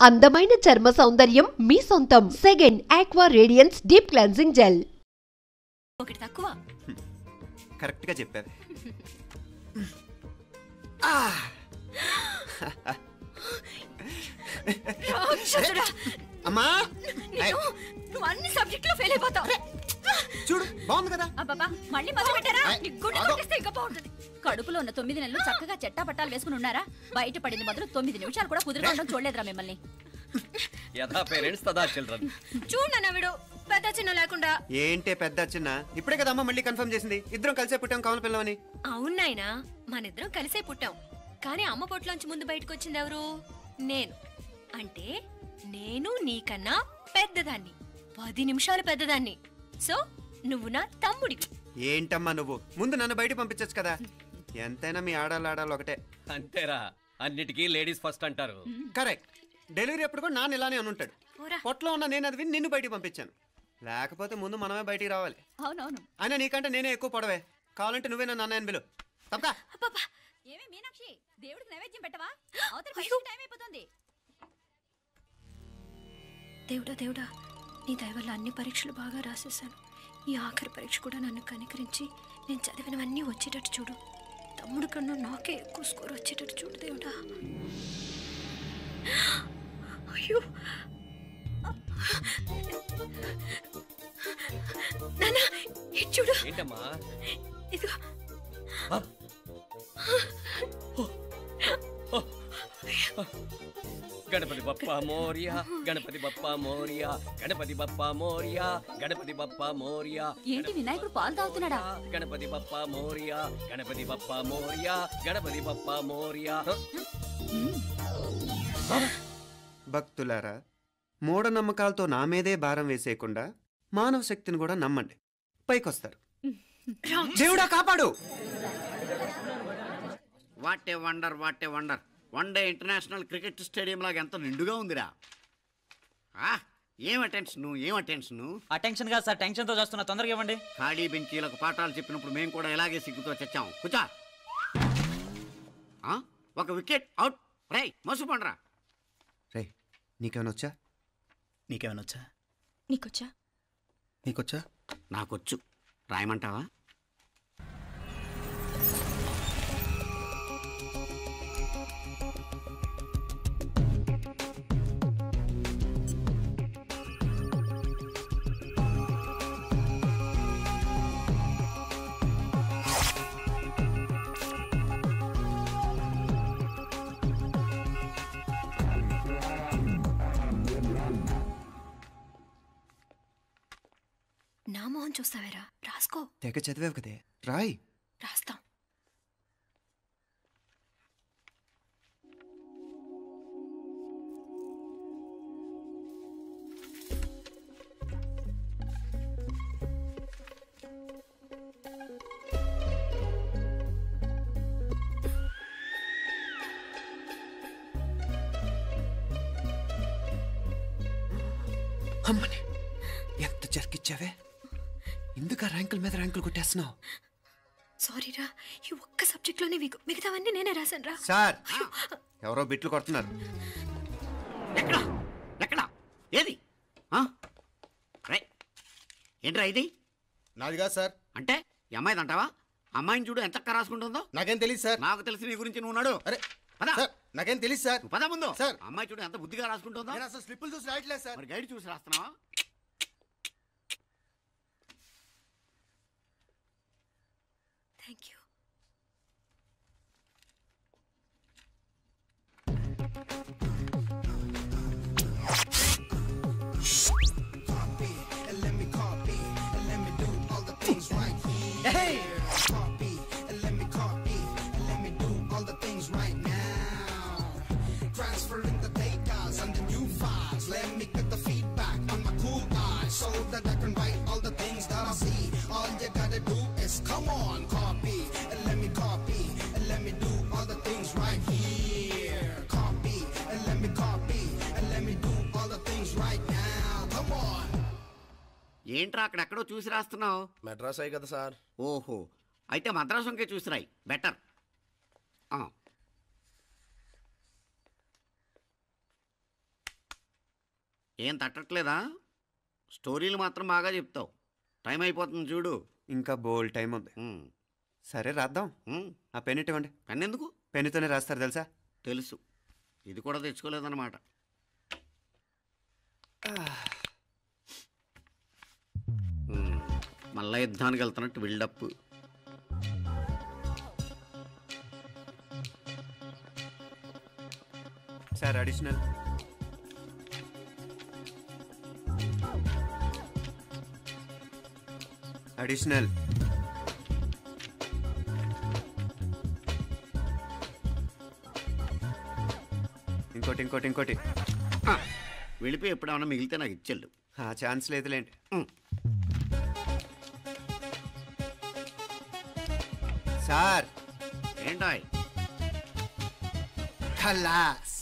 అందమైన చర్మ సౌందర్యం మీ సొంతం. Second aqua radiance deep cleansing gel. ఒకటి తక్కువ. కరెక్ట్ గా చెప్పారు. అమ్మా నువ్వు అన్ని సబ్జెక్టులో ఫెయిల్ అయిపోతావు. చూడు బాగుంది కదా. అబ్బబ్బా మళ్ళీ మొదలు పెట్టారా? ఇంకా బాగుంటుంది. కడుపులో ఉన్న 9 నెలలు చక్కగా చెట్టా పట్టాలు వేసుకుని ఉన్నారా? బయట పడింది మొదలు 9 నిమిషాలు కూడా కుదురుకోవడం చూడలేదురా మిమ్మల్ని. యథా పేరెంట్స్ తదా చిల్డ్రన్. చూడన్న వీడు పెద్ద చిన్న లేకుండా. ఏంటే పెద్ద చిన్న? ఇప్పుడే కదా అమ్మ మళ్ళీ కన్ఫర్మ్ చేసింది ఇద్దరం కలిసే పుట్టాం కావాలి పిల్లవని. అవునాయనా మనిద్దరం కలిసే పుట్టాం. కానీ అమ్మ పొట్లోంచి ముందు బయటకు వచ్చింది ఎవరు? నేను. అంటే నేను నీకన్నా పెద్దదాన్ని, 10 నిమిషాలు పెద్దదాన్ని. సో నువ్వు నా తమ్ముడి. ఏంటమ్మా నువ్వు? ముందు నన్ను బయట పంపించచ్చు కదా. ఎంతైనా మీ ఆడాలి ఒకటే. అంతేరా, అన్నిటికీ లేడీస్ ఫస్ట్ అంటారు. కరెక్ట్. డెలివరీ అప్పుడు కూడా నాన్న ఇలానే అనుంటాడు. పొట్లో ఉన్న నేను అది విని నిన్ను బయటికి పంపించాను. లేకపోతే ముందు మనమే బయటికి రావాలి. అవునవును. అయినా నీకంటే నేనే ఎక్కువ పొడవే. కావాలంటే నువ్వే నన్ను అన్నయ్యను పిలు. తప్పకా. ఏమే మీనాక్షి, దేవుడికి నైవేద్యం పెట్టవా? అవతల టైం అయిపోతుంది. దేవుడా దేవుడా, నీ దయ వల్ల అన్ని పరీక్షలు బాగా రాసేసాను. ఈ ఆఖరి పరీక్ష కూడా నన్ను కనికరించి నేను చదివినవన్నీ వచ్చేటట్టు చూడు. తమ్ముడు కన్నా నాకే ఎక్కువ స్కోర్ వచ్చేటట్టు చూడు దేవుడా. అయ్యో నానా, ఇది చూడు. ఏంటమ్మా? ఇదిగో. గణపతి బప్పా మోరియా, గణపతి బప్పా మోరియా, గణపతి బప్పా మోరియా, గణపతి బప్పా మోరియా. ఏంటి వినాయకుడు పాలు తాగుతున్నాడా? గణపతి బప్పా మోరియా, గణపతి బప్పా మోరియా, గణపతి బప్పా మోరియా. భక్తులారా, మూఢనమ్మకాలతో నా మీదే భారం వేసేయకుండా మానవ శక్తిని కూడా నమ్మండి, పైకొస్తారు. దేవుడా కాపాడు. What a wonder, what a wonder. 1 day international cricket stadium లాగా ఎంత నిండుగా ఉందిరా. ఏం అటెన్షన్? అటెన్షన్ కాదు సార్, టెన్షన్తో చేస్తున్నా. తొందరగా ఇవ్వండి. ఖాళీ బెంచీలకు పాఠాలు చెప్పినప్పుడు మేము కూడా ఇలాగే సిగ్గుతో చచ్చాం. కూర్చో. ఒక వికెట్ అవుట్. రై మసు పండరా. రే నీకేమైనా వచ్చా? నీకొచ్చా? నాకొచ్చు. రాయమంటావా? నా మొహం చూస్తావేరా? రాసుకో. తెగ చదివావు కదే, రాయ్. రాస్తాం. అమ్మని ఎంత జరికిచ్చావే. ఎందుకు ర్యాంకుల మీద ర్యాంకులు కొట్టేస్తున్నావు? సారీరా, ఈ ఒక్క సబ్జెక్ట్లోనే మిగతావన్నీ నేనే రాశాను రా. సార్, ఎవరో బిట్లు కొడుతున్నారు. ఎక్కడా ఏది? ఏంట్రా ఇది? నాది కాదు సార్. అంటే ఈ అమ్మాయిది అంటావా? అమ్మాయిని చూడు ఎంత రాసుకుంటుందో. నాకేం తెలియదు సార్. నాకు తెలిసి నీ గురించి నువ్వు నాడు. అరే నాకేం తెలియదు సార్. పద ముందు. సార్, అమ్మాయి చూడు ఎంత బుద్ధిగా రాసుకుంటుందో. నేను అసలు స్లిప్పులు చూసి రాయట్లేదు సార్. మరి గైడ్ చూసి రాస్తున్నావా? Thank you. ఏంట్రా అక్కడెక్కడో చూసి రాస్తున్నావు? మెడ్రాస్ అయ్యి కదా సార్. ఓహో, అయితే మద్రాసు చూసి రాయి, బెటర్. ఏం తట్టట్లేదా? స్టోరీలు మాత్రం బాగా చెప్తావు. టైం అయిపోతుంది చూడు. ఇంకా బోల్డ్ టైం ఉంది. సరే రాద్దాం. ఆ పెన్ ఇవ్వండి. పెన్ ఎందుకు? పెన్నుతోనే రాస్తారు తెలుసా? తెలుసు. ఇది కూడా తెచ్చుకోలేదన్నమాట. మళ్ళా యుద్ధానికి వెళ్తున్నట్టు బిల్డప్. Sir additional. అడిషనల్. ఇంకోటి ఇంకోటి ఇంకోటి. వెళ్ళిపోయి ఎప్పుడేమన్నా మిగిలితే నాకు ఇచ్చెళ్ళు. ఆ ఛాన్స్ లేదులేండి. సార్ ఏంటాయ్? ఖలాస్.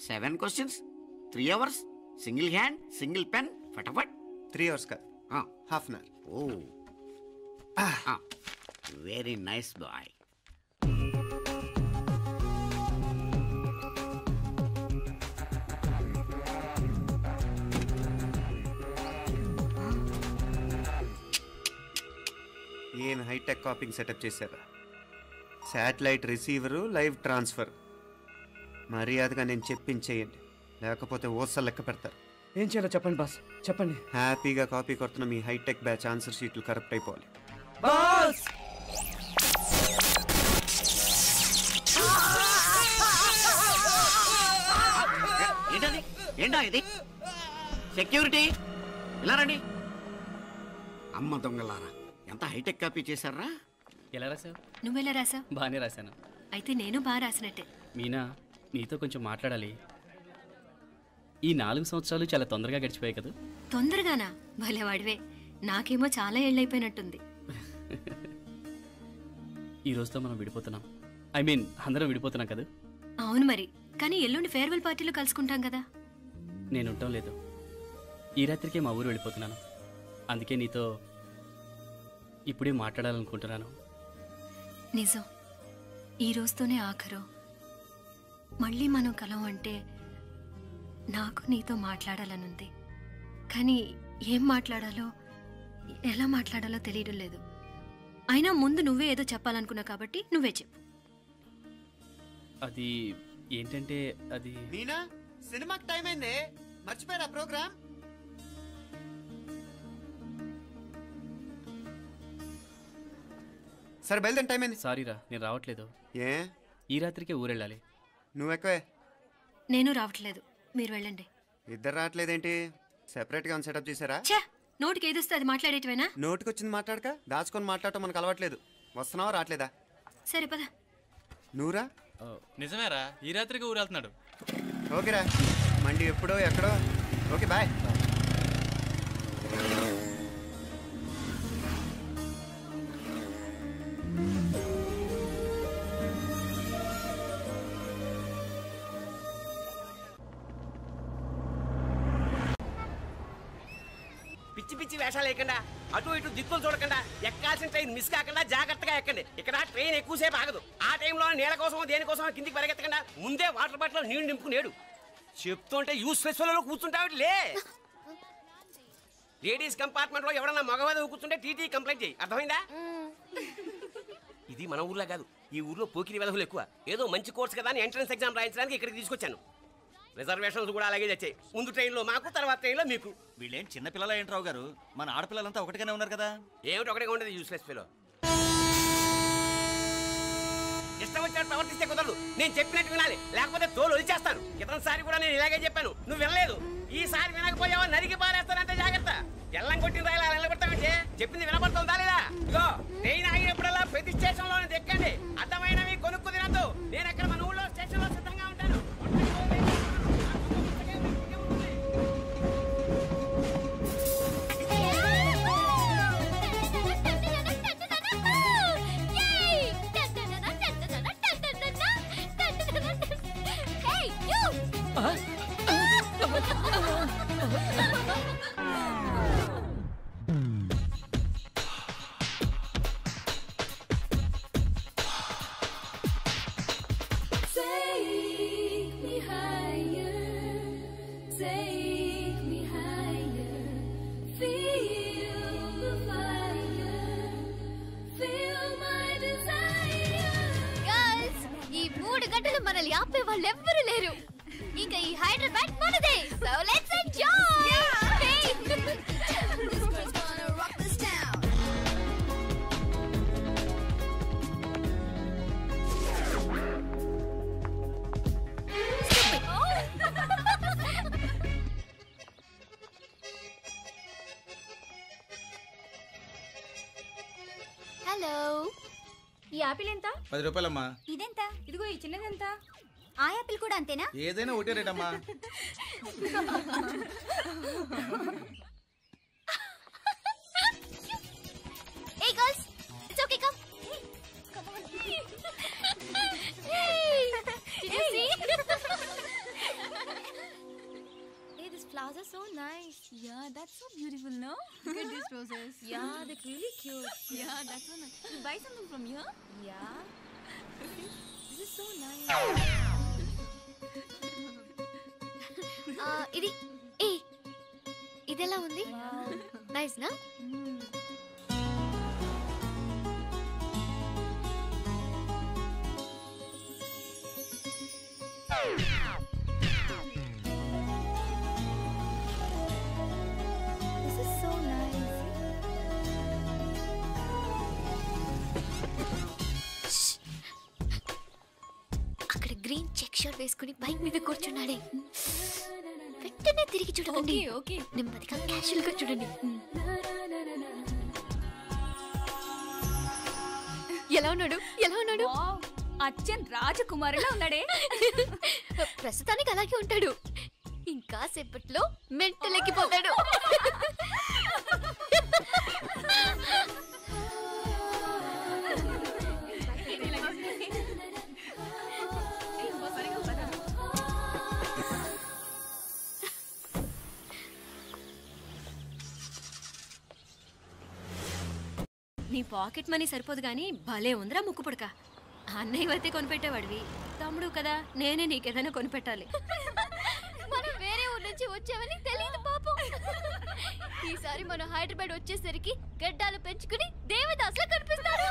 7 questions, 3 hours, single hand, single pen, ఫటాఫట్. 3 hours కాదు, half an hour. Oh very nice boy. ఏం హైటెక్ కాపింగ్ సెటప్ చేశారా? Satellite receiver, live transfer. మర్యాదగా నేను చెప్పించేయండి, లేకపోతే ఓసలు లెక్క పెడతారు. ఏం చేయాలో చెప్పండి బాస్, చెప్పండి. హ్యాపీగా కాపీ కొడుతున్న మీ హైటెక్ బ్యాచ్ ఆన్సర్ షీట్లు కరెక్ట్ అయిపోవాలి. బాస్ ఏంటది? ఏంటా ఇది? సెక్యూరిటీ ఇలా రండి. అమ్మ దొంగలారా, ఎంత హైటెక్ కాపీ చేశారా? ఎలా రాసావు? నువ్వెలా రాసావు? బాగానే రాశాను. అయితే నేను బాగా రాసినట్టే. మీనా, నీతో కొంచెం మాట్లాడాలి. ఈ 4 సంవత్సరాలు చాలా తొందరగా గడిచిపోయాయి కదా? తొందరగానా? భలేవాడివే. నాకేమో చాలా ఏళ్ళైపోయినట్టుంది. ఈ రోజుతో మనం విడిపోతున్నాం. ఐ మీన్ అందరం విడిపోతున్నాం కదా? అవును మరి. కానీ ఎల్లుండి ఫేర్వెల్ పార్టీలో కలుసుకుంటాం కదా. నేను ఉండటం లేదు. ఈ రాత్రికే మా ఊరు వెళ్ళిపోతున్నాను. అందుకే నీతో ఇప్పుడే మాట్లాడాలనుకుంటున్నాను. నిజం, ఈ రోజుతోనే ఆఖరు. మళ్ళీ మనం కలం అంటే నాకు నీతో మాట్లాడాలనుంది. కానీ ఏం మాట్లాడాలో, ఎలా మాట్లాడాలో తెలియడం లేదు. అయినా ముందు నువ్వే ఏదో చెప్పాలనుకున్నా కాబట్టి నువ్వే చెప్పు. అది ఏంటంటే అది మీనా, సినిమాకి టైం అయింది, మర్చిపోయారా ప్రోగ్రామ్? సరే బయలుదేరి, టైం అయింది. సారీరా, నేను రావట్లేదు. ఏ? ఈ రాత్రికే ఊరెళ్ళాలి. నువ్వు ఎక్కువే. నేను రావట్లేదు, మీరు వెళ్ళండి. ఇద్దరు రావట్లేదేంటి? సెపరేట్గా సెటప్ చేశారా? ఛే, నోటికి ఏదొస్తే అది మాట్లాడేటివేనా? నోటికి వచ్చింది మాట్లాడక దాచుకొని మాట్లాడటం మనకు అలవాట్లేదు. వస్తున్నావా రావట్లేదా? సరే పద. నువ్వురా. నిజమేరా, ఈ రాత్రికి ఊరు వెళ్తున్నాడు. ఓకేరా, మండి ఎప్పుడో ఎక్కడో. Okay bye. పిచ్చి పిచ్చి వేషాలు వేయకుండా, అటు ఇటు దిక్కులు చూడకుండా, ఎక్కాల్సిన ట్రైన్ మిస్ కాకుండా జాగ్రత్తగా ఎక్కండి. ఇక్కడ ట్రైన్ ఎక్కువసేపు ఆగదు. ఆ టైంలో నీళ్ళ కోసం దేనికోసం కిందికి పరిగెత్తకుండా ముందే వాటర్ బాటిల్ నీళ్లు నింపుకునేడు. చెప్తుంటే యూస్లెస్ లో కూర్చుంటావు. లే, లేడీస్ కంపార్ట్మెంట్ లో ఎవరన్నా మగవాది కూర్చుంటే టీటీ కంప్లైంట్ చేయి. అర్థమైందా? ఇది మన ఊర్లో కాదు, ఈ ఊర్లో పోకిరి వెధవులు ఎక్కువ. ఏదో మంచి కోర్స్ కదా అని ఎంట్రన్స్ ఎగ్జామ్ రాయించడానికి ఇక్కడికి తీసుకొచ్చాను. రిజర్వేషన్స్ కూడా అలాగే వచ్చాయి. ముందు ట్రైన్లో మాకు, తర్వాత ట్రైన్లో మీకు. వీళ్ళేం చిన్నపిల్లల ఏంట్రావు గారు? మన ఆడపిల్లలంతా ఒకటిగానే ఉన్నారు కదా. ఏమిటి ఒకటిగా ఉండదు యూస్లెస్ ఫెలో. ఇష్టం వచ్చినట్టు ప్రవర్తిస్తే కుదరదు. నేను చెప్పినట్టు వినాలి, లేకపోతే తోలు వదిలేస్తాను. ఇతనిసారి కూడా నేను ఇలాగే చెప్పాను, నువ్వు వినలేదు. ఈసారి వినకపోయావా నరికి పారేస్తానంటే జాగ్రత్త. ఎల్లం కొట్టిన రాయలా నిలబడతామంటే చెప్పింది వినపడుతుందా లేదా? ఇగో ట్రైన్ ఆగినప్పుడల్లా ప్రతి స్టేషన్ లో ఎక్కండి. అర్థమైనవి కొనుక్కు తినద్దు. నేను ఎక్కడ మన ఊళ్ళో స్టేషన్ లో సిద్ధంగా ఉంటాను. Take me higher, take వాళ్ళెవ్వరూ లేరు. ఇంకా ఈ హైదరాబాద్ మనదే. So let's enjoy. హలో, ఈ యాపిల్ ఎంత? 10 రూపాయలమ్మా. ఇదెంత? ఇదిగో ఈ చిన్నదెంత? ఆ యాపిల్ కూడా అంతేనా? ఏదైనా ఒకటే రేట్ అమ్మా. Hey girls, it's okay, come. Come on. Hey, did you see? Hey, these flowers are so nice. Yeah, that's so beautiful, no? Look at these roses. Yeah, they're really cute. Yeah, that's so nice. You buy something from here? Yeah. This is so nice. ఇది ఇదెలా ఉంది? Nice నా? This is so nice. అక్కడ green check shirt వేసుకుని bike మీద కూర్చున్నాడే. వెంటనే తిరిగి చూడండి. ఓకే నెమ్మదిగా క్యాషువల్ గా చూడండి. ఎలా ఉన్నాడు? ఎలా ఉన్నాడు? అచ్చన్ రాజకుమారిలా ఉన్నాడే. ప్రస్తుతానికి అలాగే ఉంటాడు. ఇంకా సేపట్లో మెంటల్ ఎక్కిపోతాడు. నీ పాకెట్ మనీ సరిపోదు గానీ భలే ఉందిరా ముక్కు పుడక. అన్నయ్య అయితే కొనిపెట్టేవాడివి, తమ్ముడు కదా నేనే నీకేదైనా కొనిపెట్టాలి. మనం వేరే ఊరు నుంచి వచ్చామని తెలియదు పాపం. ఈసారి మనం హైదరాబాద్ వచ్చేసరికి గడ్డాలు పెంచుకుని దేవదాసులా కనిపిస్తారు.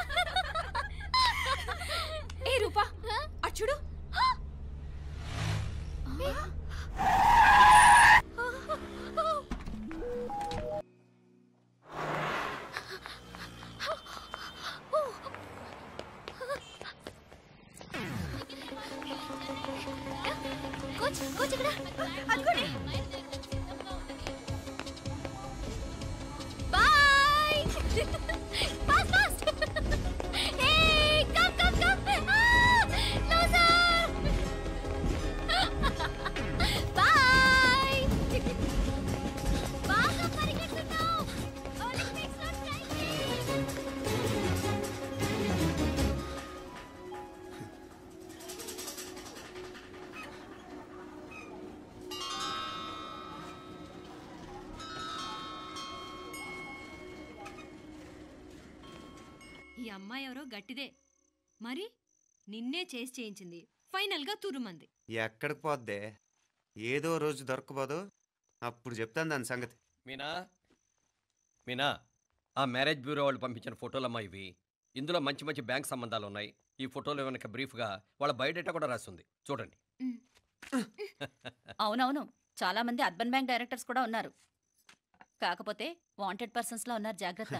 ఏ రూపా అచ్చుడు. కోచ్ కోచ్ ఇక్కడ అదిగోండి. Bye. Fast fast. Hey come come come. Loser. Bye. బాగా పరిగెడుతున్నావు. ఒలింపిక్స్ లో ట్రై చేయి. ఈ అమ్మాయి ఎవరో గట్టిదే, మరి నిన్నే చేసి చేయించింది, ఫైనల్ గా తురుమంది. ఎక్కడికి పోద్దే? ఏదో రోజు దొరకపోదు, అప్పుడు చెప్తాను దాని సంగతి. మీనా మీనా, ఆ మ్యారేజ్ బ్యూరో వాళ్ళు పంపించిన ఫోటోలమ్మా ఇవి. ఇందులో మంచి మంచి బ్యాంక్ సంబంధాలు ఉన్నాయి. ఈ ఫోటోలో వెనక బ్రీఫ్గా వాళ్ళ బయోడేటా కూడా రాస్తుంది, చూడండి. అవునవును, చాలా మంది అర్బన్ బ్యాంక్ డైరెక్టర్స్ కూడా ఉన్నారు. కాకపోతే వాంటెడ్ పర్సన్స్ లా ఉన్నారు, జాగ్రత్త.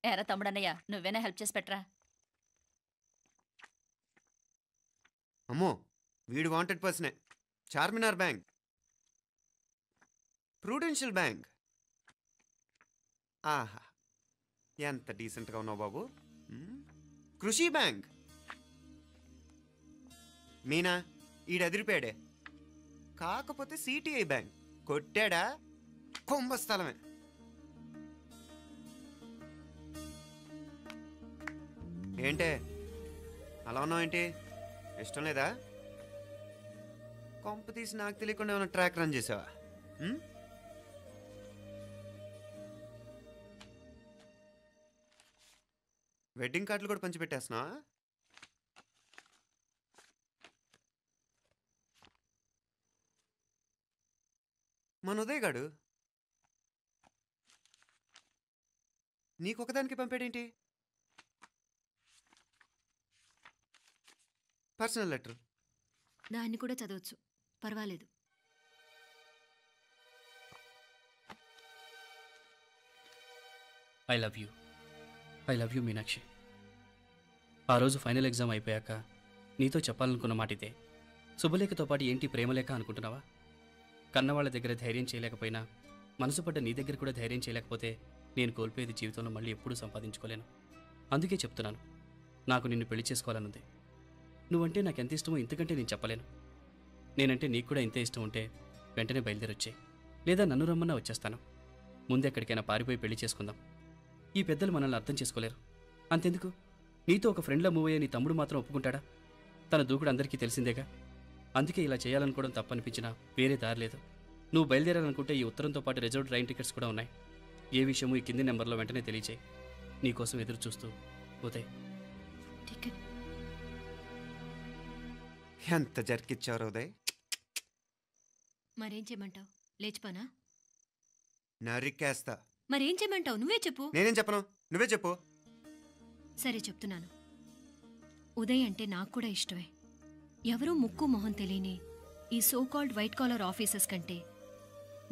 ఎరా తమ్ముడన్నయ్య, నువ్వేనా హెల్ప్ చేసి పెట్టరా. అమ్మో, వీడు వాంటెడ్ పర్సనే. Charminar bank, prudential bank. ఆహా, ఎంత డీసెంట్గా ఉన్నావు బాబు. కృషి బ్యాంక్. మీనా, ఈడు ఎదిరిపోయాడే. కాకపోతే సిటిఐ బ్యాంక్ కొట్టాడా కుంభస్థలమే. ఏంటే అలా ఉన్నావు? ఏంటి ఇష్టం లేదా? కొంప తీసి నాకు తెలియకుండా ఏమైనా ట్రాక్ రన్ చేసావా? వెడ్డింగ్ కార్డులు కూడా పంచిపెట్టేస్తున్నావా? మన ఉదయ్ గాడు నీకొకదానికి పంపాడేంటి? Personal letter. దాన్ని కూడా చదవచ్చు, పర్వాలేదు. I love you Meenakshi. ఆ రోజు ఫైనల్ ఎగ్జామ్ అయిపోయాక నీతో చెప్పాలనుకున్న మాట ఇదే. శుభలేఖతో పాటు ఏంటి ప్రేమలేఖ అనుకుంటున్నావా? కన్నవాళ్ళ దగ్గర ధైర్యం చేయలేకపోయినా మనసు పడ్డ నీ దగ్గర కూడా ధైర్యం చేయలేకపోతే నేను కోల్పోయేది జీవితంలో మళ్ళీ ఎప్పుడూ సంపాదించుకోలేను. అందుకే చెప్తున్నాను, నాకు నిన్ను పెళ్లి చేసుకోవాలనుంది. నువ్వంటే నాకు ఎంత ఇష్టమో ఇంతకంటే నేను చెప్పలేను. నేనంటే నీకు కూడా ఇంతే ఇష్టం ఉంటే వెంటనే బయలుదేరొచ్చే, లేదా నన్ను రమ్మన్నా వచ్చేస్తాను. ముందెక్కడికైనా పారిపోయి పెళ్లి చేసుకుందాం. ఈ పెద్దలు మనల్ని అర్థం చేసుకోలేరు. అంతెందుకు, నీతో ఒక ఫ్రెండ్లా మూవ్ అయ్యే నీ తమ్ముడు మాత్రం ఒప్పుకుంటాడా? తన దూకుడు అందరికీ తెలిసిందేగా. అందుకే ఇలా చేయాలనుకోవడం తప్పనిపించినా వేరే దారి లేదు. నువ్వు బయలుదేరాలనుకుంటే ఈ ఉత్తరంతో పాటు రిజర్వ్ ట్రైన్ టికెట్స్ కూడా ఉన్నాయి. ఏ విషయమూ ఈ కింది నెంబర్లో వెంటనే తెలియచేయి. నీకోసం ఎదురు చూస్తూ ఉదయ్. ఎంత జరికిచ్చారు ఉదయ్. మరేం చేయమంటావు? లేచిపోనా? నరికేస్తా. మరేం చేయమంటావు? నువ్వే చెప్పు. నేనేం చెప్పను, నువ్వే చెప్పు. సరే చెప్తున్నాను. ఉదయ్ అంటే నాకు కూడా ఇష్టమే. ఎవరూ ముక్కు మొహం తెలియని ఈ so called white collar officers కంటే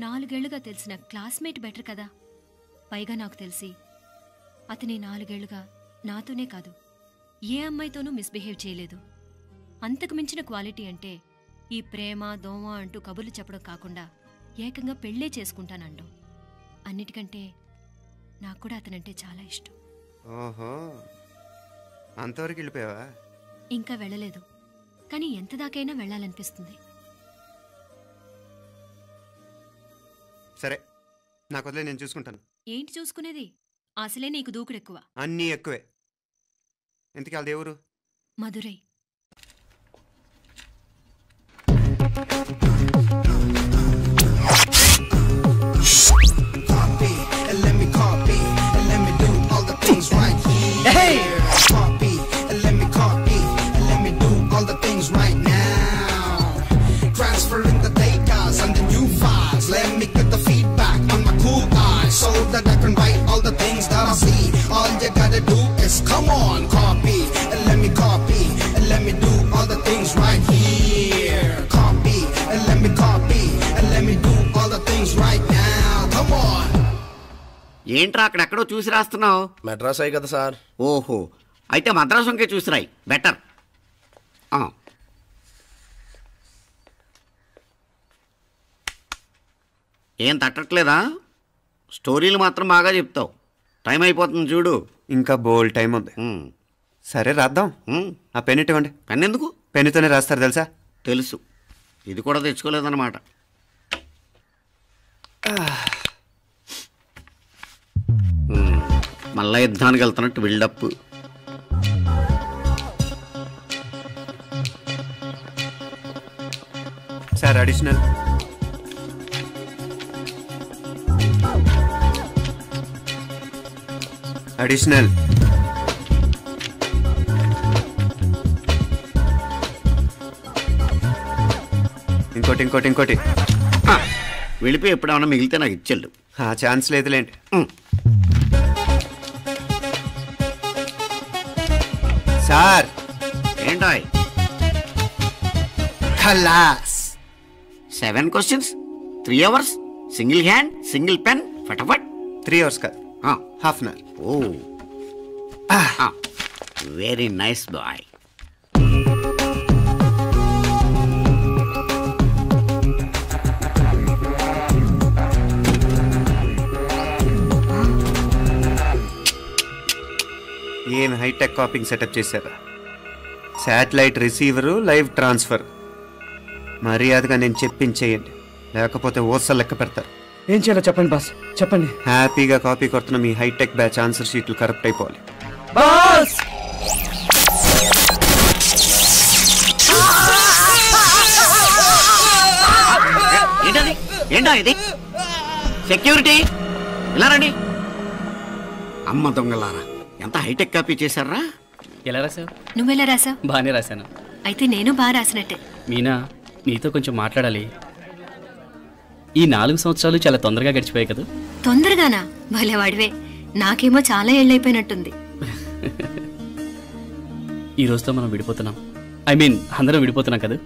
4 ఏళ్లుగా తెలిసిన క్లాస్మేట్ బెటర్ కదా. పైగా నాకు తెలిసి అతని 4 ఏళ్లుగా నాతోనే కాదు ఏ అమ్మాయితోనూ మిస్బిహేవ్ చేయలేదు. అంతకు మించిన క్వాలిటీ అంటే ఈ ప్రేమ దోమ అంటూ కబుర్లు చెప్పడం కాకుండా ఏకంగా పెళ్ళే చేసుకుంటానండం. అన్నిటికంటే నాకు కూడా అతనంటే చాలా ఇష్టం. ఓహో, అంతవరకు వెళ్ళిపోయావా? ఇంకా వెళ్ళలేదు, కానీ ఎంత దాకైనా వెళ్ళాలనిపిస్తుంది. సరే, నాకు వదిలే, నేను చూసుకుంటాను. ఏంటి చూసుకునేది? అసలే నీకు దూకుడెక్కువ. అన్నీ ఎక్కువే. ఎందుకు వాళ్ళ దేవురు? Madurai. So that I can write all the things that I see. All you gotta do is come on, copy, and let me copy, and let me do all the things right here. Copy, and let me copy, and let me do all the things right now. Come on. ఏంట్రా అక్కడెక్కడో చూసి రాస్తున్నావు? మెడ్రాస్ అయ్యి కదా sir. ఓహో, అయితే మద్రాసు వంకే చూసి రాయి, better. ఏం తట్టట్లేదా? స్టోరీలు మాత్రం బాగా చెప్తావు. టైం అయిపోతుంది చూడు. ఇంకా బోల్ టైం ఉంది. సరే రాద్దాం. ఆ పెన్ ఇవ్వండి. పెన్ ఎందుకు? పెన్నుతోనే రాస్తారు తెలుసా? తెలుసు. ఇది కూడా తెచ్చుకోలేదన్నమాట. మళ్ళా యుద్ధానికి వెళ్తున్నట్టు బిల్డప్. Sir additional. అడిషనల్. ఇంకోటి ఇంకోటి ఇంకోటి. వెళ్ళిపోయి ఎప్పుడేమన్నా మిగిలితే నాకు ఇచ్చేళ్ళు. ఛాన్స్ లేదులేండి. సార్ ఏంటాయ్? ఖలాస్. 7 questions, 3 hours, single hand, single pen, ఫటాఫట్. 3 hours కాదు, half an hour. Oh, very nice boy. ఏం హైటెక్ కాపింగ్ సెటప్ చేశారా? Satellite receiver, live transfer. మర్యాదగా నేను చెప్పించేయండి, లేకపోతే ఓసలు లెక్క పెడతారు. ఏం చేయాలో చెప్పండి బాస్, చెప్పండి. హ్యాపీగా కాపీ కొడుతున్న మీ హైటెక్ బ్యాచ్ ఆన్సర్ షీట్లు కరెక్ట్ అయిపోవాలి. బాస్ ఏంటది? ఏంటా ఇది? సెక్యూరిటీ ఇలా రండి. అమ్మ దొంగలారా, ఎంత హైటెక్ కాపీ చేశారా? ఎలా రాసావు? నువ్వెలా రాసావు? బాగానే రాశాను. అయితే నేను బాగా రాసినట్టే. మీనా, నీతో కొంచెం మాట్లాడాలి. ఈ 4 సంవత్సరాలు చాలా తొందరగా గడిచిపోయాయి కదా? తొందరగానా? భలేవాడివే. నాకేమో చాలా ఏళ్ళైపోయినట్టుంది. ఈ రోజుతో మనం విడిపోతున్నాం. ఐ మీన్ అందరం విడిపోతున్నాం కదా?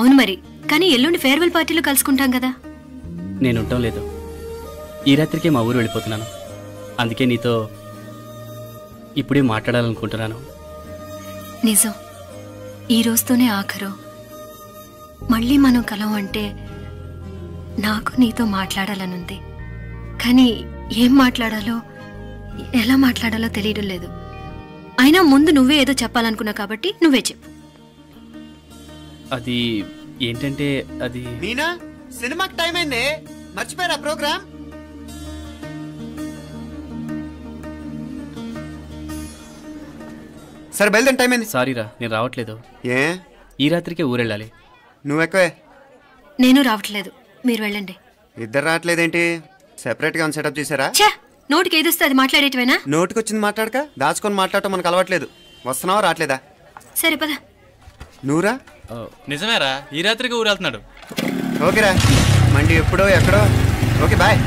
అవును మరి, కానీ ఎల్లుండి ఫేర్వెల్ పార్టీలో కలుసుకుంటాం కదా. నేను ఉండటం లేదు, ఈ రాత్రికే మా ఊరు వెళ్ళిపోతున్నాను. అందుకే నీతో ఇప్పుడే మాట్లాడాలనుకుంటున్నాను. నిజం, ఈ రోజుతోనే ఆఖరు. మళ్ళీ మనం కలం అంటే నాకు నీతో మాట్లాడాలనుంది. కానీ ఏం మాట్లాడాలో ఎలా మాట్లాడాలో తెలియడం లేదు. అయినా ముందు నువ్వే ఏదో చెప్పాలనుకున్నా కాబట్టి నువ్వే చెప్పు. అది ఏంటంటే అది మీనా, సినిమాకి టైం అయింది, మర్చిపోయారా ప్రోగ్రామ్? సరే బయలుదేరి, టైం అయింది. సారీరా, నేను రావట్లేదు. ఏ? ఈ రాత్రికే ఊరెళ్ళాలి. నువ్వెక్కవే. నేను రావట్లేదు, మీరు వెళ్ళండి. ఇద్దరు రావట్లేదేంటి? సెపరేట్ గా సెటప్ చేశారా? నోటికి ఏదొస్తే అది మాట్లాడేటివేనా? నోటికి వచ్చింది మాట్లాడక దాచుకొని మాట్లాడటం మనకు అలవాట్లేదు. వస్తున్నావా రావట్లేదా? సరే పద. నువ్వురా. నిజమేరా, ఈ రాత్రికి ఊరు వెళ్తున్నాడు. ఓకేరా, మండి ఎప్పుడో ఎక్కడో. Okay boy.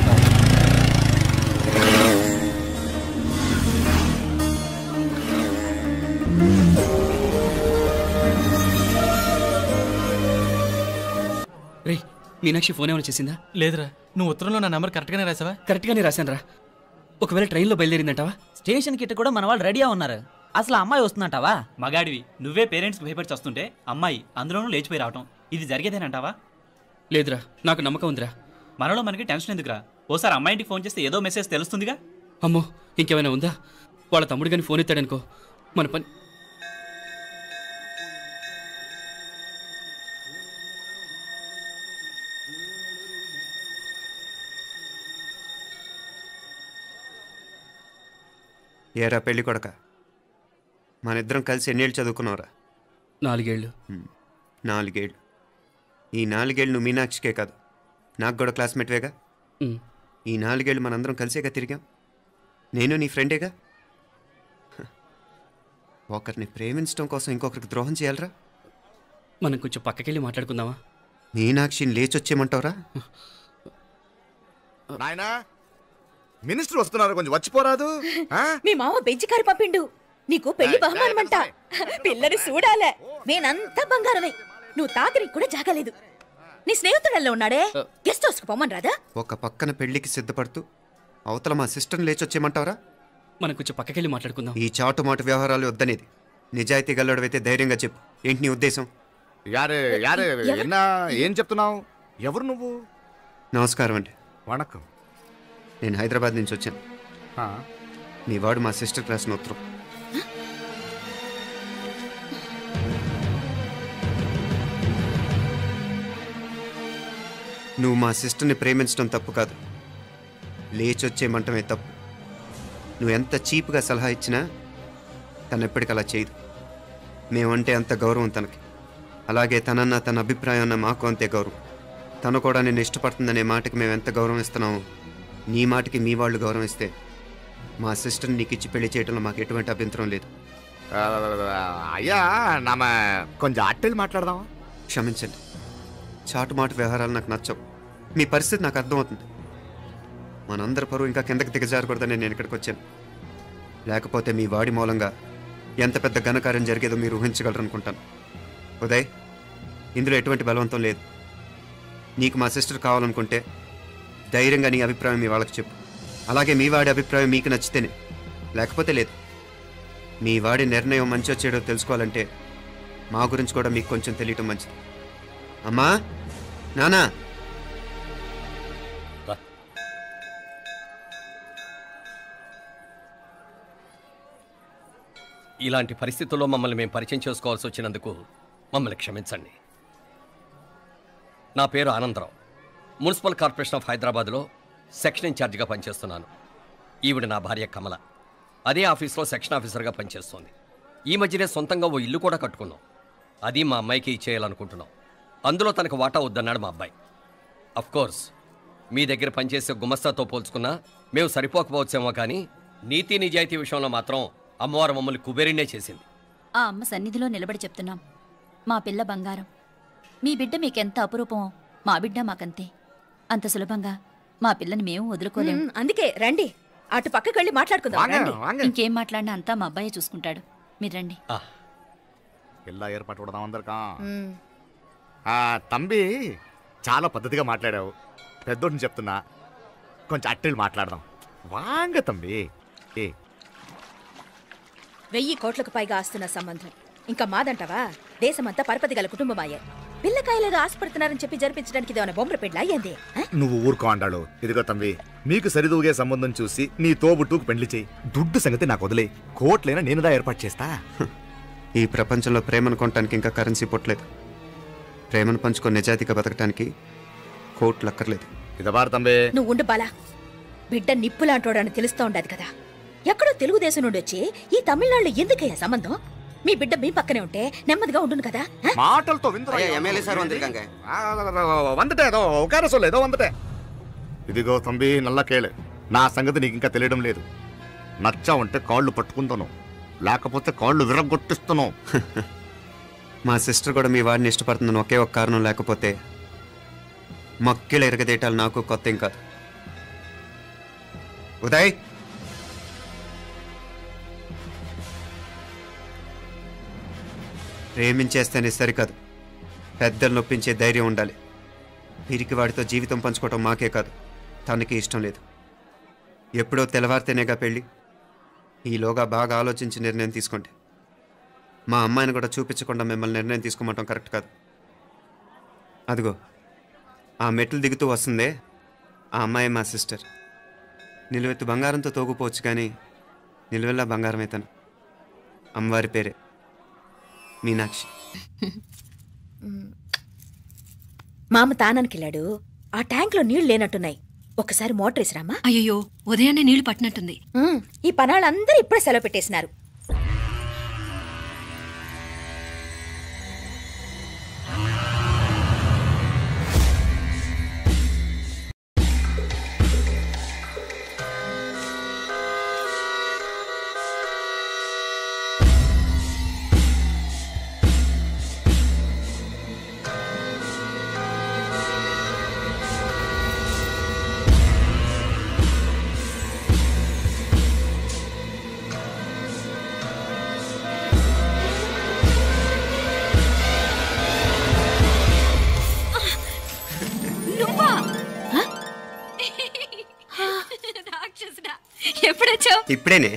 రే, మీనాక్షి ఫోన్ ఏమైనా చేసిందా? లేదురా, నువ్వు ఉత్తరంలో నా నెంబర్ కరెక్ట్గానే రాసావా? కరెక్ట్గానే రాశాను రా. ఒకవేళ ట్రైన్లో బయలుదేరిందంటావా? స్టేషన్ కిட்ட కూడా మన వాళ్ళు రెడీగా ఉన్నారు. అసలు అమ్మాయి వస్తుందంటావా? మగాడివి నువ్వే పేరెంట్స్కి భయపడి వస్తుంటే అమ్మాయి అందులోనూ లేచిపోయి రావటం ఇది జరిగేదేనంటావా? లేదురా, నాకు నమ్మకం ఉందిరా. మనలో మనకి టెన్షన్ ఎందుకురా? ఓసారి అమ్మాయింటికి ఫోన్ చేస్తే ఏదో మెసేజ్ తెలుస్తుందిగా. అమ్మో, ఇంకేమైనా ఉందా? వాళ్ళ తమ్ముడు కానీ ఫోన్ ఎత్తాడనుకో, మన పని. ఏరా పెళ్ళి కొడక, మన ఇద్దరం కలిసి ఎన్నేళ్ళు చదువుకున్నావురా? 4 ఏళ్ళు. 4 ఏళ్ళు. ఈ 4 ఏళ్ళు నువ్వు మీనాక్షికే కాదు, నాకు కూడా క్లాస్మేట్వేగా. ఈ 4 ఏళ్ళు మనందరం కలిసేగా తిరిగాం. నేను నీ ఫ్రెండేగా. ఒకరిని ప్రేమించడం కోసం ఇంకొకరికి ద్రోహం చేయాలరా? మనం కొంచెం పక్కకెళ్ళి మాట్లాడుకుందామా? మీనాక్షిని లేచొచ్చేయమంటావురా? నాయనా, మినిస్టర్ వస్తున్నారు, కొంచెం వచ్చిపోరాదు. మీ మామ బెంచి కారు పంపిండు, నీకు పెళ్లి బహుమానమంట. పిల్లని చూడాలే, నేనంతా బంగారమే. నువ్వు తాకరికి కూడా జాగలేదు. నీ స్నేహితుడల్లో ఉన్నాడే, గెస్ట్ హౌస్ కు పొమ్మని రాదా? ఒక పక్కన పెళ్లికి సిద్ధపడుతూ అవతల మా సిస్టర్ని లేచొచ్చేయమంటావరా? మనం కొంచెం పక్కకెళ్ళి మాట్లాడుకుందాం. ఈ చాటుమాటు వ్యవహారాలు వద్దనేది. నిజాయితీ గల్లడవైతే ధైర్యంగా చెప్పు, ఏంటి నీ ఉద్దేశం? యారే యారే, ఏం చెప్తున్నావు? ఎవరు నువ్వు? నమస్కారం అండి. వణకం. నేను హైదరాబాద్ నుంచి వచ్చాను. మీ వాడు మా సిస్టర్ క్లాస్ ఉత్తరం. నువ్వు మా సిస్టర్ని ప్రేమించడం తప్పు కాదు, లేచొచ్చేయమంటమే తప్పు. నువ్వు ఎంత చీప్గా సలహా ఇచ్చినా తను ఎప్పటికీ అలా చేయదు. మేమంటే అంత గౌరవం తనకి, అలాగే తనన్న తన అభిప్రాయం అన్న మాకు అంతే గౌరవం. తను కూడా నేను ఇష్టపడుతుందనే మాటకి మేము ఎంత గౌరవం ఇస్తున్నామో నీ మాటకి మీ వాళ్ళు గౌరవం ఇస్తే మా సిస్టర్ని నీకు ఇచ్చి పెళ్లి చేయడంలో మాకు ఎటువంటి అభ్యంతరం లేదు. అయ్యా, కొంచెం అట్టెళ్ళి మాట్లాడదామా? క్షమించండి, చాటుమాటు వ్యవహారాలు నాకు నచ్చవు. మీ పరిస్థితి నాకు అర్థమవుతుంది. మనందరి పరువు ఇంకా కిందకి దిగజారకూడదని నేను ఇక్కడికి వచ్చాను. లేకపోతే మీ వాడి మూలంగా ఎంత పెద్ద ఘనకార్యం జరిగేదో మీరు ఊహించగలరనుకుంటాను. ఉదయ్, ఇందులో ఎటువంటి బలవంతం లేదు. నీకు మా సిస్టర్ కావాలనుకుంటే ధైర్యంగా నీ అభిప్రాయం మీ వాళ్ళకి చెప్పు. అలాగే మీ వాడి అభిప్రాయం మీకు నచ్చితేనే, లేకపోతే లేదు. మీ వాడి నిర్ణయం మంచో చెడో తెలుసుకోవాలంటే మా గురించి కూడా మీకు కొంచెం తెలియటం మంచిది. అమ్మా, నానా, ఇలాంటి పరిస్థితుల్లో మమ్మల్ని మేము పరిచయం చేసుకోవాల్సి వచ్చినందుకు మమ్మల్ని క్షమించండి. నా పేరు ఆనందరావు, మున్సిపల్ కార్పొరేషన్ ఆఫ్ హైదరాబాద్లో సెక్షన్ ఇన్ఛార్జిగా పనిచేస్తున్నాను. ఈవిడ నా భార్య కమల, అదే ఆఫీస్లో సెక్షన్ ఆఫీసర్గా పనిచేస్తోంది. ఈ మధ్యనే సొంతంగా ఓ ఇల్లు కూడా కట్టుకున్నాం. అది మా అమ్మాయికి ఇచ్చేయాలనుకుంటున్నాం. అందులో తనకు వాటా వద్దన్నాడు మా అబ్బాయి. అఫ్కోర్స్ మీ దగ్గర పనిచేసే గుమస్తాతో పోల్చుకున్నా మేము సరిపోకపోవచ్చేమో, కానీ నీతి నిజాయితీ విషయంలో మాత్రం అమ్మవారు మమ్మల్ని కుబేరినే చేసింది. ఆ అమ్మ సన్నిధిలో నిలబడి చెప్తున్నాం, మా పిల్ల బంగారం. మీ బిడ్డ మీకెంత అపురూపమో మా బిడ్డ మాకంతే. అంత సులభంగా మా పిల్లని మేము వదులుకోలేము. అందుకే రండి, అటు పక్కకి వెళ్ళి మాట్లాడుకుందాం. ఇంకేం మాట్లాడినా అంతా మా అబ్బాయి చూసుకుంటాడు. మీరు రండి. ಎಲ್ಲ ಏರ್ಪಾటు ಕೊಡదాం అందరికా. తంబి చాలా పద్ధతిగా మాట్లాడావు. పెద్దోడిని చెప్తున్నా, కొంచెం అట్టెలు మాట్లాడదాం. వాంగ తంబి. 1000 కోట్లకు పైగా ఆస్తున్న సంబంధం ఇంకా మాదంటావా? దేశమంతా పరపతి గల కుటుంబమాయే. పిల్లకాయలేదో ఆశపడుతున్నారని చెప్పి జరిపించడానికి ఇదేమన్నా బొమ్మర పెళ్ళి అయ్యింది. నువ్వు ఊరుకో అంటాడు. ఇదిగో తంబి, మీకు సరిదూగే సంబంధం చూసి నీ తోబుట్టుకు పెళ్లి చేయి. దుడ్డు సంగతి నాకు వదిలే. కోట్లైనా నేనుదా ఏర్పాటు చేస్తా. ఈ ప్రపంచంలో ప్రేమను కొనటానికి ఇంకా కరెన్సీ పుట్టలేదు. ప్రేమను పంచుకొని నిజాయితీగా బతకటానికి కోట్లు అక్కర్లేదు. ఇదబారు తంబి. నువ్వు ఉండు బాలా. బిడ్డ నిప్పులాంటోడని తెలుస్తూ ఉండదు కదా. ఎక్కడో తెలుగుదేశం నుండి వచ్చి ఈ తమిళనాడులో ఎందుకయ్యా సంబంధం? మీ బిడ్డ మీ పక్కనే ఉంటే నెమ్మదిగా ఉండును కదా. మాటలతో ఇదిగో తంబి నల్ల కేళే, నా సంగతి నీకు ఇంకా తెలియడం లేదు. నచ్చా ఉంటే కాళ్ళు పట్టుకుంటాను, లేకపోతే కాళ్ళు విరగొట్టిస్తాను. మా సిస్టర్ కూడా మీ వాడిని ఇష్టపడుతుందని ఒకే ఒక కారణం లేకపోతే మక్కిల ఎరగదేటాలు నాకు కొత్త ఏం కాదు. ఉదయ్, ప్రేమించేస్తేనే సరికాదు, పెద్దలు నొప్పించే ధైర్యం ఉండాలి. వీరికి వాడితో జీవితం పంచుకోవటం మాకే కాదు, తనకి ఇష్టం లేదు. ఎప్పుడో తెల్లవారితేనేగా పెళ్ళి. ఈలోగా బాగా ఆలోచించి నిర్ణయం తీసుకోండి. మా అమ్మాయిని కూడా చూపించకుండా మిమ్మల్ని నిర్ణయం తీసుకోమంటాం కరెక్ట్ కాదు. అదిగో ఆ మెట్లు దిగుతూ వస్తుందే, ఆ అమ్మాయి మా సిస్టర్. నిలువెత్తు బంగారంతో తోగుపోవచ్చు, కానీ నిలువెల్లా బంగారం అవుతాను. అమ్మవారి పేరే మీనాక్షి. మామ తానానికి వెళ్ళాడు. ఆ ట్యాంక్ లో నీళ్లు లేనట్టున్నాయి. ఒకసారి మోటార్ వేసిరామా. అయ్యో, ఉదయాన్నే నీళ్లు పట్టినట్టుంది. ఈ పనాళ్ళందరూ ఇప్పుడే సెలవు పెట్టేసినారు. ఎప్పుడొచ్చావు? ఇప్పుడేనే.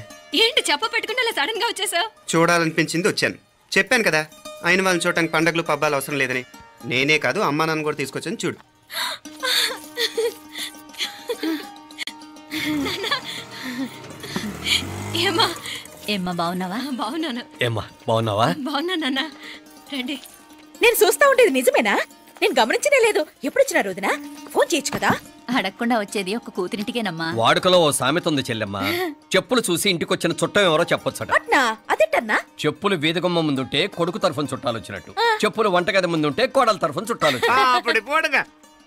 ఏంటి చెప్ప పెట్టుకుంటే అలా సడన్ గా వచ్చేసావు? చూడాలనిపించింది వచ్చాను. చెప్పాను కదా, అయిన వాళ్ళని చూడటానికి పండగలు పబ్బాలు అవసరం లేదని. నేనే కాదు, అమ్మా నాన్న కూడా తీసుకొచ్చాను. చూడు. ఏమ్మా బాగున్నావా? బాగున్నాను. ఏమ్మా బాగున్నావా? బాగున్నా నాన్న. రండి. నేను చూస్తా ఉండేది నిజమేనా? నేను గమనించనే లేదు. ఎప్పుడొచ్చినా రోజున ఫోన్ చేయొచ్చు కదా. అడగకుండా వచ్చేది ఒక కూతురింటికేనమ్మా. వాడుకలో ఓ సామెత ఉంది చెల్లెమ్మ. చెప్పులు చూసి ఇంటికొచ్చిన చుట్టం ఎవరో చెప్పొచ్చట. అదేటన్నా? చెప్పులు వీధగుమ్మ ముందుంటే కొడుకు తరఫున చుట్టాలు వచ్చినట్టు, చెప్పులు వంటగది ముందుంటే కోడల తరఫున చుట్టాలు.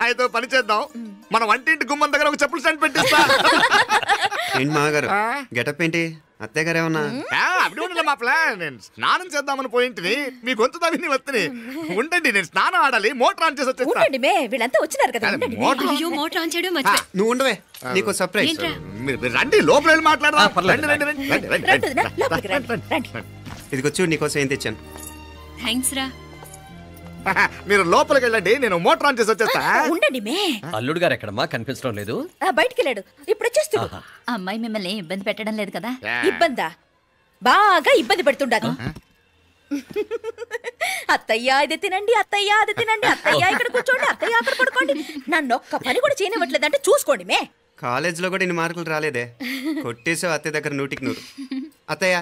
అయితే పని చేద్దాం, మన వంటింటి గుమ్మం దగ్గర ఒక చెప్పులు స్టాండ్ పెట్టిస్తా. ఏంటి మాగారు గెటప్ ఏంటి? అత్తయ్య గారు ఏమన్నా? మా ప్లాన్. నేను స్నానం చేద్దామని పోయింటిని, మీ గొంతు తవ్వి వస్తుంది. ఉండండి, నేను స్నానం ఆడాలి. మోటార్ ఆన్ చేసి వచ్చేస్తాను. వీళ్ళంతా వచ్చినారు కదా. మోటార్ ఆన్ చేయడం మర్చిపోయా. నువ్వు ఉండవే, నీకు సర్ప్రైజ్. రండి, లోపల వెళ్ళి మాట్లాడదాం. ఇదిగో చూడు, నీకోసం ఏం తెచ్చాను. థ్యాంక్స్ రా. మీరు లోపలికి వెళ్ళండి, నేను మోటార్ ఆన్ చేసి వచ్చేస్తా. ఉండండి మే. అల్లుడు గారు ఎక్కడమ్మా? కనిపించడం లేదు. బయటికి వెళ్ళాడు, ఇప్పుడు వచ్చేస్తా. అమ్మాయి మిమ్మల్ని ఇబ్బంది పెట్టడం లేదు కదా? ఇబ్బందా? బాగా ఇబ్బంది పెడుతుండదు. అత్తయ్య ఇది తినండి, అత్తయ్య అది తినండి, అత్తయ్య ఇక్కడ కూర్చోండి, అత్తయ్య అక్కడ పడుకోండి. నన్ను ఒక్క పని కూడా చేయనివ్వట్లేదంటే చూసుకోండి మే. కాలేజీలో కూడా ఇన్ని మార్కులు రాలేదే. కొట్టేసావు అత్తయ్య దగ్గర 100కి 100. అత్తయ్య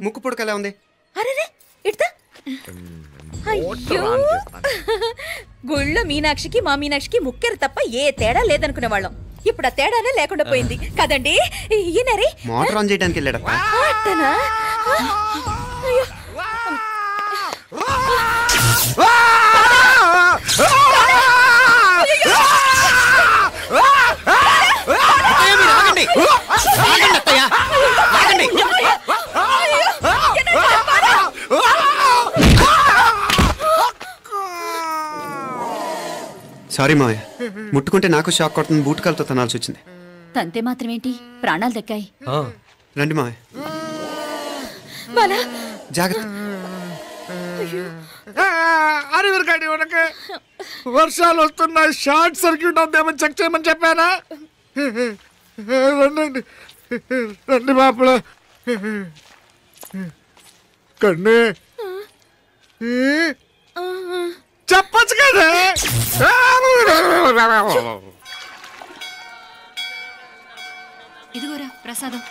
ముక్కు పుడక ఎలా ఉంది? అరే ఇడతా. అయ్యో, గుళ్ళో మీనాక్షికి మా మీనాక్షికి ముక్కెరు తప్ప ఏ తేడా లేదనుకునే వాళ్ళం. ఇప్పుడు ఆ తేడానే లేకుండా పోయింది కదండి. ఈయనరి మోటార్ ఆన్ చేయడానికి వెళ్ళాడప్ప. సారీ మావయ్య, ముట్టుకుంటే నాకు షాక్ కొడుతుంది. బూటకాలతో తనాల్సి వచ్చింది. తంతే మాత్రమేంటి, ప్రాణాలు దక్కాయి. రండి మావయ్య, జాగ్రత్త. అరివిరకండి ఉనకే వర్షాలు వస్తున్నాయి, షార్ట్ సర్క్యూట్ అవుతామని చెక్ చేయమని చెప్పానా? రండి రండి మాపల కన్నే చెప్పచ్చు కదా. ఇదిగోరా ప్రసాదం.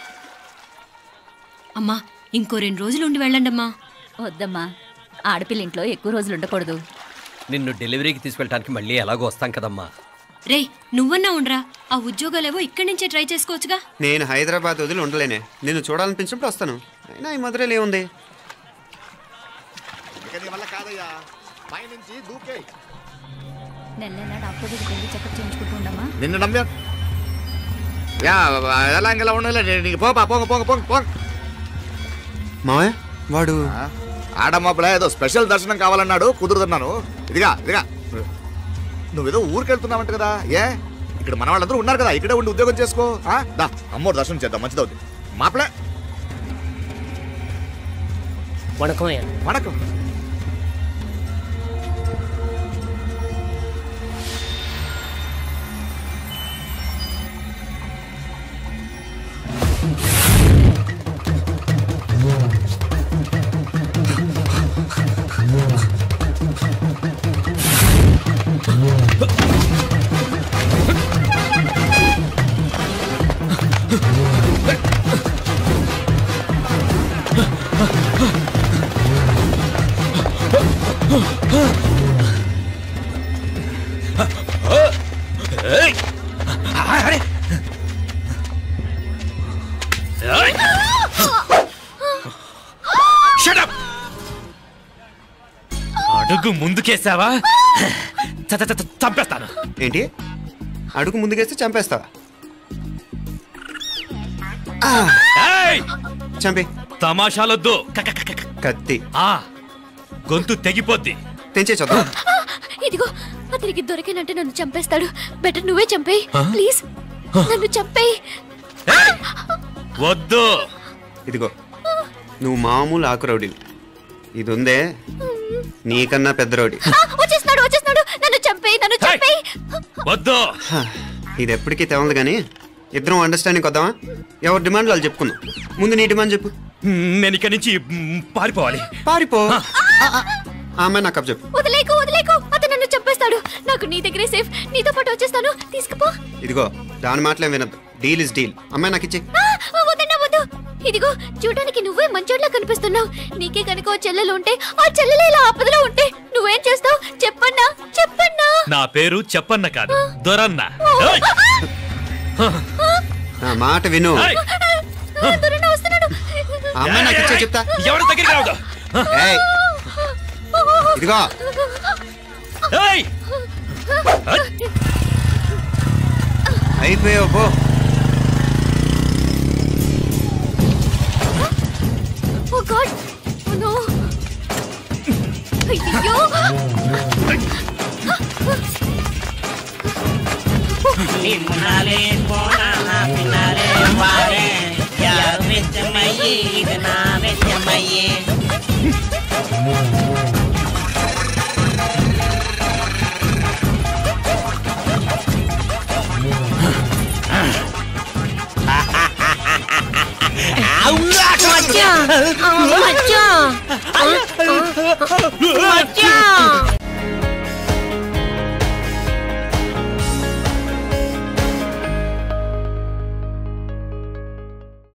అమ్మా ఇంకో 2 రోజులు ఉండి వెళ్ళండమ్మా. వద్దమ్మా, ఆడపిల్ల ఇంట్లో ఎక్కువ రోజులు ఉండకూడదు. నిన్ను డెలివరీకి తీసుకెళ్ళడానికి మళ్ళీ ఎలాగో వస్తాం కదమ్మా. రేయ్ నువ్వన్నా ఉండరా, ఆ ఉద్యోగాలేవో ఇక్కడి నుంచే ట్రై చేసుకోవచ్చుగా. నేను హైదరాబాద్ వదిలి ఉండలేనే, నిన్ను చూడాలనిపించినప్పుడు వస్తాను. అయినా ఈ మధురలో ఏముంది? నెల నెల డాక్టర్ దగ్గరికి వెళ్ళి చెకప్ చేయించుకుంటూ ఉండమ్మా. నిన్ను నమ్మా ఎలా ఇంకెలా ఉండలే నీకు పోపా పోంగ పోంగ పోంగ పోంగ. మావయ్య వాడు ఆడమ్మప్పుడే ఏదో స్పెషల్ దర్శనం కావాలన్నాడు, కుదురుతున్నాను. ఇదిగా ఇదిగా నువ్వేదో ఊరికెళ్తున్నావంట కదా, ఏ ఇక్కడ మన వాళ్ళందరూ ఉన్నారు కదా, ఇక్కడే ఉండి ఉద్యోగం చేసుకో. దా అమ్మోరు దర్శనం చేద్దాం, మంచిదవుద్ది. మాపలే వణకం వణకం. అడుగు ముందుకేసావా చంపేస్తాను. ఏంటి అడుగు ముందుకేస్తే చంపేస్తావా? చంపి. తమాషాలొద్దు. కత్తి గొంతు తెగిపోద్ది. తెంచే చూద్దాం. ఇదిగో అతనికి దొరికినంటే నన్ను చంపేస్తాడు. బెటర్ నువ్వే చంపేయి ప్లీజ్, నన్ను చంపేయి. వద్దు. ఇదిగో నువ్వు మామూలు ఆకు రౌడీ, ఇది ఉందే నీకన్నా పెద్ద రౌడీ. వచ్చేస్తున్నాడు వచ్చేస్తున్నాడు, నన్ను చంపేయి నన్ను చంపేయి. వద్దు. ఇది ఎప్పటికీ తెవలదు కానీ ఇద్దరం అండర్స్టాండింగ్ వద్దామా? ఎవరి డిమాండ్లు వాళ్ళు చెప్పుకుందాం. ముందు నీ డిమాండ్ చెప్పు. నేను ఇక్కడి నుంచి పారిపోవాలి. పారిపో. ఆమె నాకు అప్ చెప్పు. వదిలేకు వదిలేకు, అతను నన్ను చంపేస్తాడు. నాకు నీ దగ్గరే సేఫ్, నీతో పాటు వచ్చేస్తాను, తీసుకుపో. ఇదిగో దాని మాటలే వినద్దు, డీల్ ఇస్ డీల్. అమ్మాయి నాకు ఇచ్చే. వద్దన్నా వద్దు. ఇదిగో చూడడానికి నువ్వే మంచోట్లా కనిపిస్తున్నావు. నీకే కనుక ఓ చెల్లెలు ఉంటే, ఆ చెల్లెలు ఇలా ఆపదలో ఉంటే నువ్వేం చేస్తావు చెప్పన్నా చెప్పన్నా. నా పేరు చెప్పన్న కాదు, దొరన్న. నా మాట విను. దొరన్న వస్తున్నాడు. అమ్మాయి నాకు ఇచ్చే చెప్తా. ఎవరి దగ్గరికి రావద్దు. ఇదిగో అయిపోయావు పో. Oh God! Oh no! అయ్యో! నిన్నాలే పోనా పిన్నాలే వారే యారు వెచ్చమయ్యి ఇది నా వెచ్చమయ్యి.